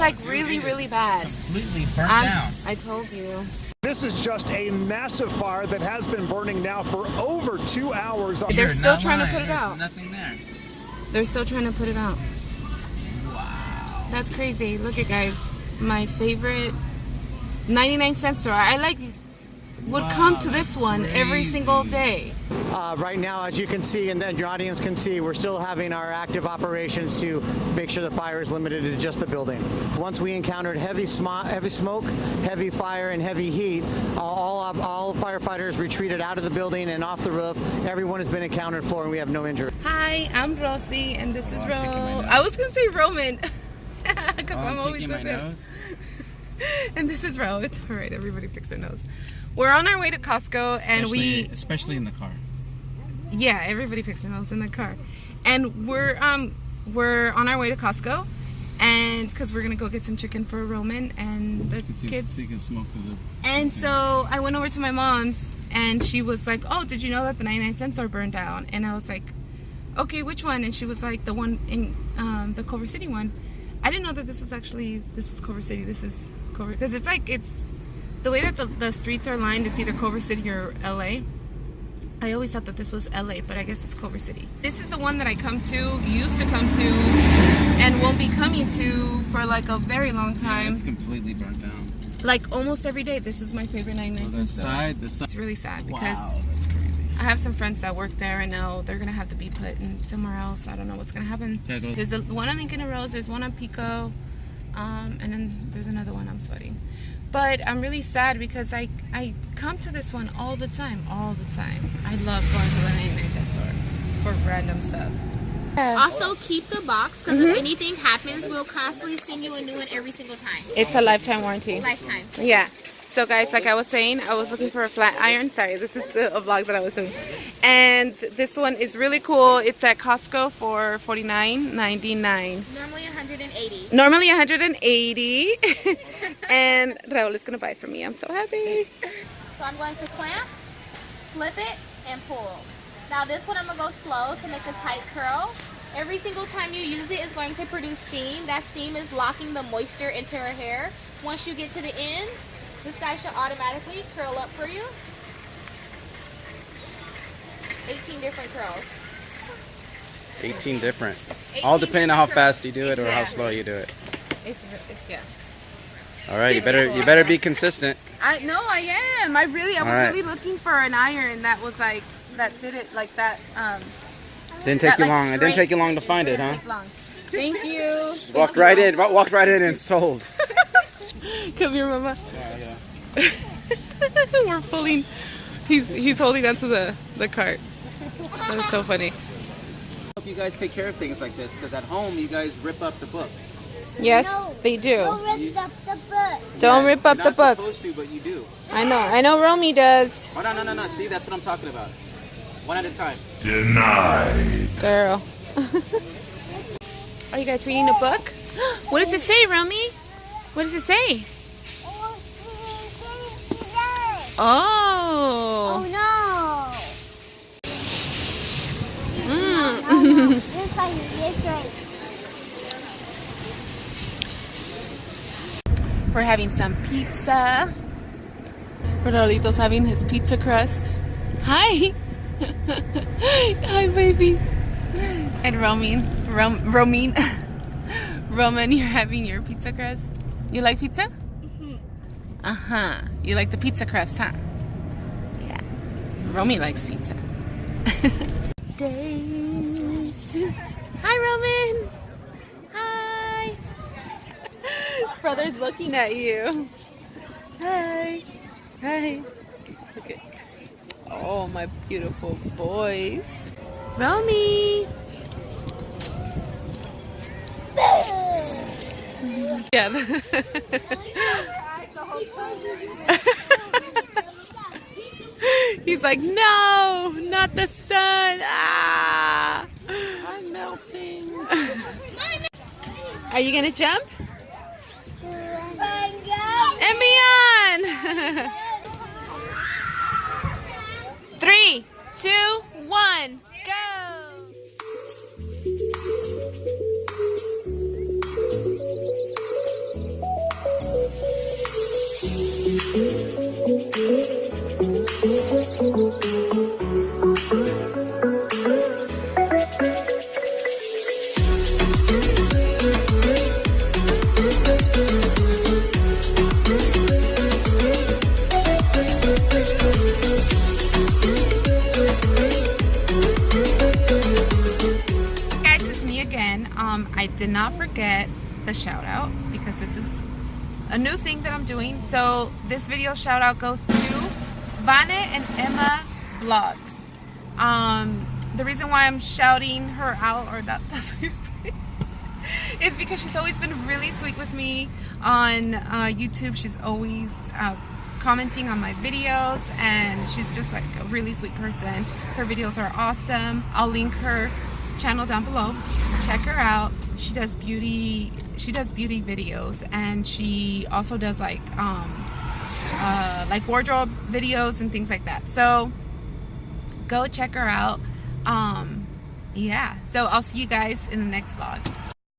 it's like really, really bad. Completely burnt down. I told you. This is just a massive fire that has been burning now for over 2 hours. They're still trying to put it out. There's nothing there. They're still trying to put it out. Wow. That's crazy. Look at guys. My favorite 99-cent store. I would come to this one every single day. Right now, as you can see, and then your audience can see, we're still having our active operations to make sure the fire is limited to just the building. Once we encountered heavy smoke, heavy fire, and heavy heat, all firefighters retreated out of the building and off the roof. Everyone has been accounted for, and we have no injury. Hi, I'm Rosie, and this is Ro. I was gonna say Roman, because I'm always with him. And this is Ro. It's all right. Everybody picks their nose. We're on our way to Costco, and especially in the car. Yeah, everybody picks their nose in the car, and we're on our way to Costco, and because we're gonna go get some chicken for Roman and the kids. So you can smoke the. And so I went over to my mom's, and she was like, "Oh, did you know that the 99-cent store burned down?" And I was like, "Okay, which one?" And she was like, "The one in the Culver City one." I didn't know that this was Culver City. This is Culver, because it's the way that the streets are lined. It's either Culver City or LA. I always thought that this was LA, but I guess it's Culver City. This is the one that I used to come to, and won't be coming to for like a very long time. Yeah, it's completely burnt down. Like almost every day. This is my favorite 99-cent store. The side. It's really sad because Wow, that's crazy. I have some friends that work there, and now they're gonna have to be put in somewhere else. I don't know what's gonna happen. Yeah, There's one on Lincoln and Rose. There's one on Pico, and then there's another one. I'm sweating. But I'm really sad because I come to this one all the time. I love going to the 99-cent store for random stuff. Also, keep the box because if anything happens, we'll constantly send you a new one every single time. It's a lifetime warranty. Lifetime. Yeah. So guys, like I was saying, I was looking for a flat iron. Sorry, this is a vlog that I was doing. And this one is really cool. It's at Costco for $49.99. Normally 180. Normally 180. And Raul is gonna buy it for me. I'm so happy. So I'm going to clamp, flip it, and pull. Now this one I'm gonna go slow to make a tight curl. Every single time you use it is going to produce steam. That steam is locking the moisture into her hair. Once you get to the end, this guy should automatically curl up for you. 18 different curls. 18 different. All depending on how fast you do it or how slow you do it. Yeah. All right, you better be consistent. I am. I was really looking for an iron that was like did it like that. Didn't take you long. It didn't take you long to find it, huh? Thank you. Walked right in and sold. Come here, Mama. Yeah. We're pulling. He's holding onto the cart. That's so funny. I hope you guys take care of things like this because at home you guys rip up the books. Yes, they do. Don't rip up the book. Don't rip up the books. You're not supposed to, but you do. I know Romy does. Oh, no. See, that's what I'm talking about. One at a time. Denied. Girl. Are you guys reading a book? What does it say, Romy? What does it say? Oh. Oh no. We're having some pizza. Rodolito's having his pizza crust. Hi. Hi, baby. And Roman, you're having your pizza crust. You like pizza? Uh-huh. You like the pizza crust, huh? Yeah. Romy likes pizza. Days. Hi, Roman. Hi. Brother's looking at you. Hi. Hi. Okay. Oh, my beautiful boys. Romy. Yeah. He's like, no, not the sun. Ah. I'm melting. Are you gonna jump? And beyond. 3, 2, 1, go. I did not forget the shout out because this is a new thing that I'm doing. So this video shout out goes to Vane and Emma Vlogs. The reason why I'm shouting her out, or that's what you say, is because she's always been really sweet with me on YouTube. She's always commenting on my videos, and she's just like a really sweet person. Her videos are awesome. I'll link her channel down below. Check her out. She does beauty videos, and she also does like wardrobe videos and things like that. So go check her out. Yeah, so I'll see you guys in the next vlog.